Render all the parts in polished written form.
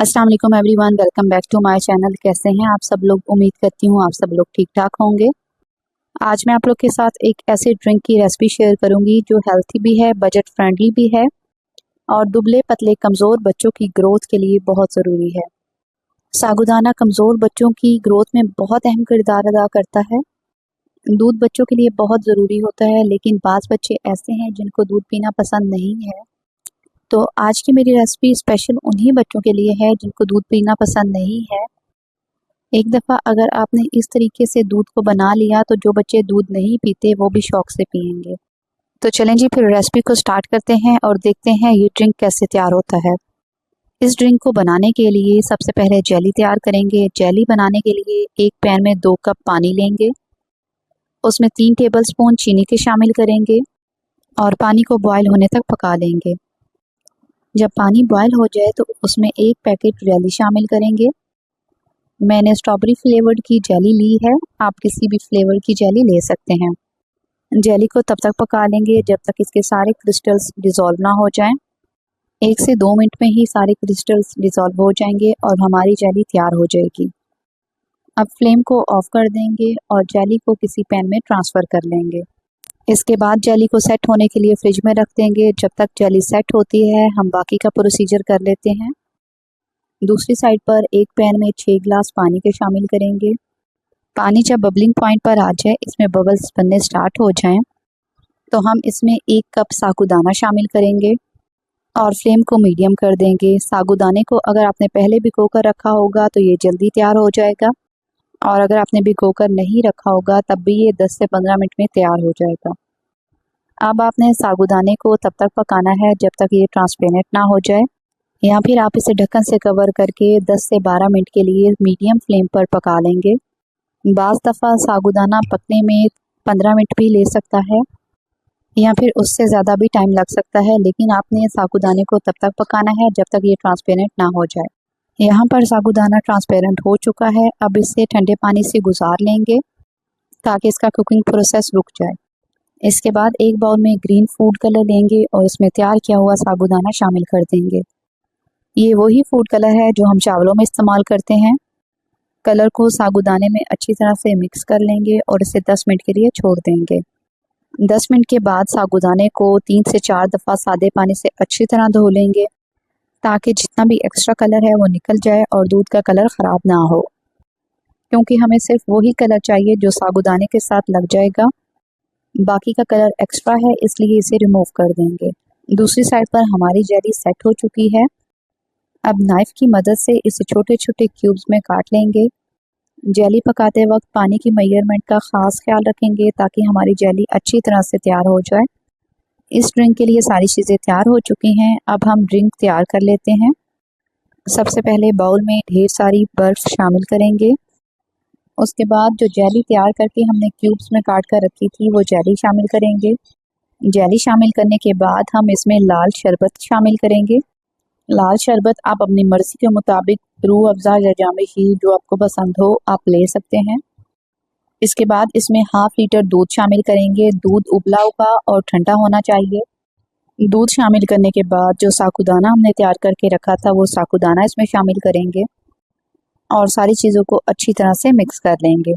अस्सलाम वालेकुम everyone, welcome back to my channel. कैसे हैं आप सब लोग? उम्मीद करती हूँ आप सब लोग ठीक ठाक होंगे। आज मैं आप लोग के साथ एक ऐसे ड्रिंक की रेसिपी शेयर करूंगी जो हेल्थी भी है, बजट फ्रेंडली भी है और दुबले पतले कमज़ोर बच्चों की ग्रोथ के लिए बहुत ज़रूरी है। साबूदाना कमज़ोर बच्चों की ग्रोथ में बहुत अहम किरदार अदा करता है। दूध बच्चों के लिए बहुत ज़रूरी होता है, लेकिन बाज़ बच्चे ऐसे हैं जिनको दूध पीना पसंद नहीं है। तो आज की मेरी रेसिपी स्पेशल उन्हीं बच्चों के लिए है जिनको दूध पीना पसंद नहीं है। एक दफ़ा अगर आपने इस तरीके से दूध को बना लिया तो जो बच्चे दूध नहीं पीते वो भी शौक से पिएंगे। तो चलें जी, फिर रेसिपी को स्टार्ट करते हैं और देखते हैं ये ड्रिंक कैसे तैयार होता है। इस ड्रिंक को बनाने के लिए सबसे पहले जेली तैयार करेंगे। जेली बनाने के लिए एक पैन में 2 कप पानी लेंगे, उसमें 3 टेबल स्पून चीनी के शामिल करेंगे और पानी को बॉयल होने तक पका लेंगे। जब पानी बॉयल हो जाए तो उसमें 1 पैकेट जेली शामिल करेंगे। मैंने स्ट्रॉबेरी फ्लेवर्ड की जेली ली है, आप किसी भी फ्लेवर की जेली ले सकते हैं। जेली को तब तक पका लेंगे जब तक इसके सारे क्रिस्टल्स डिज़ोल्व ना हो जाएं। 1 से 2 मिनट में ही सारे क्रिस्टल्स डिज़ोल्व हो जाएंगे और हमारी जेली तैयार हो जाएगी। अब फ्लेम को ऑफ कर देंगे और जेली को किसी पैन में ट्रांसफ़र कर लेंगे। इसके बाद जेली को सेट होने के लिए फ्रिज में रख देंगे। जब तक जेली सेट होती है हम बाकी का प्रोसीजर कर लेते हैं। दूसरी साइड पर एक पैन में 6 गिलास पानी के शामिल करेंगे। पानी जब बबलिंग पॉइंट पर आ जाए, इसमें बबल्स बनने स्टार्ट हो जाएं, तो हम इसमें 1 कप साबूदाना शामिल करेंगे और फ्लेम को मीडियम कर देंगे। साबूदाने को अगर आपने पहले भिगो कर रखा होगा तो ये जल्दी तैयार हो जाएगा, और अगर आपने भिगोकर नहीं रखा होगा तब भी ये 10 से 15 मिनट में तैयार हो जाएगा। अब आपने साबूदाने को तब तक पकाना है जब तक ये ट्रांसपेरेंट ना हो जाए, या फिर आप इसे ढक्कन से कवर करके 10 से 12 मिनट के लिए मीडियम फ्लेम पर पका लेंगे। बाज़ दफ़ा साबूदाना पकने में 15 मिनट भी ले सकता है या फिर उससे ज़्यादा भी टाइम लग सकता है, लेकिन आपने साबूदाने को तब तक पकाना है जब तक ये ट्रांसपेरेंट ना हो जाए। यहाँ पर साबूदाना ट्रांसपेरेंट हो चुका है। अब इसे ठंडे पानी से गुजार लेंगे ताकि इसका कुकिंग प्रोसेस रुक जाए। इसके बाद एक बाउल में ग्रीन फूड कलर लेंगे और इसमें तैयार किया हुआ साबूदाना शामिल कर देंगे। ये वही फूड कलर है जो हम चावलों में इस्तेमाल करते हैं। कलर को साबूदाने में अच्छी तरह से मिक्स कर लेंगे और इसे 10 मिनट के लिए छोड़ देंगे। 10 मिनट के बाद साबूदाने को 3 से 4 दफ़ा सादे पानी से अच्छी तरह धो लेंगे ताकि जितना भी एक्स्ट्रा कलर है वो निकल जाए और दूध का कलर ख़राब ना हो, क्योंकि हमें सिर्फ वही कलर चाहिए जो साबूदाने के साथ लग जाएगा। बाकी का कलर एक्स्ट्रा है, इसलिए इसे रिमूव कर देंगे। दूसरी साइड पर हमारी जेली सेट हो चुकी है। अब नाइफ़ की मदद से इसे छोटे छोटे क्यूब्स में काट लेंगे। जेली पकाते वक्त पानी की मेजरमेंट का ख़ास ख्याल रखेंगे ताकि हमारी जेली अच्छी तरह से तैयार हो जाए। इस ड्रिंक के लिए सारी चीज़ें तैयार हो चुकी हैं। अब हम ड्रिंक तैयार कर लेते हैं। सबसे पहले बाउल में ढेर सारी बर्फ़ शामिल करेंगे। उसके बाद जो जेली तैयार करके हमने क्यूब्स में काट कर रखी थी वो जेली शामिल करेंगे। जेली शामिल करने के बाद हम इसमें लाल शरबत शामिल करेंगे। लाल शरबत आप अपनी मर्ज़ी के मुताबिक रूह अफ़ज़ा या जामे शीर जो आपको पसंद हो आप ले सकते हैं। इसके बाद इसमें हाफ़ लीटर दूध शामिल करेंगे। दूध उबला हुआ और ठंडा होना चाहिए। दूध शामिल करने के बाद जो साबूदाना हमने तैयार करके रखा था वो साबूदाना इसमें शामिल करेंगे और सारी चीज़ों को अच्छी तरह से मिक्स कर लेंगे।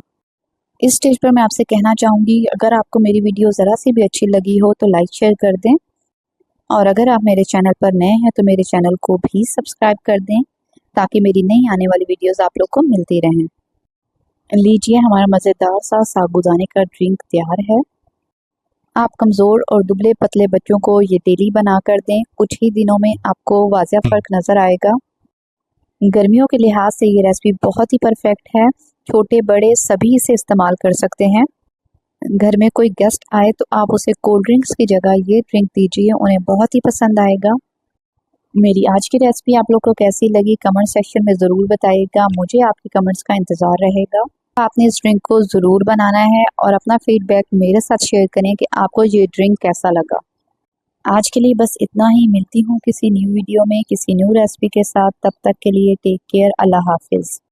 इस स्टेज पर मैं आपसे कहना चाहूँगी, अगर आपको मेरी वीडियो ज़रा सी भी अच्छी लगी हो तो लाइक शेयर कर दें, और अगर आप मेरे चैनल पर नए हैं तो मेरे चैनल को भी सब्सक्राइब कर दें ताकि मेरी नई आने वाली वीडियोस आप लोग को मिलती रहें। लीजिए, हमारा मज़ेदार सा साबूदाने का ड्रिंक तैयार है। आप कमज़ोर और दुबले पतले बच्चों को ये डेली बना कर दें, कुछ ही दिनों में आपको वाज़ह फ़र्क नज़र आएगा। गर्मियों के लिहाज से ये रेसिपी बहुत ही परफेक्ट है। छोटे बड़े सभी इसे इस्तेमाल कर सकते हैं। घर में कोई गेस्ट आए तो आप उसे कोल्ड ड्रिंक्स की जगह ये ड्रिंक दीजिए, उन्हें बहुत ही पसंद आएगा। मेरी आज की रेसिपी आप लोग को कैसी लगी कमेंट सेक्शन में ज़रूर बताइएगा। मुझे आपके कमेंट्स का इंतज़ार रहेगा। आपने इस ड्रिंक को ज़रूर बनाना है और अपना फीडबैक मेरे साथ शेयर करें कि आपको ये ड्रिंक कैसा लगा। आज के लिए बस इतना ही। मिलती हूँ किसी न्यू वीडियो में किसी न्यू रेसिपी के साथ। तब तक के लिए टेक केयर। अल्लाह हाफिज़।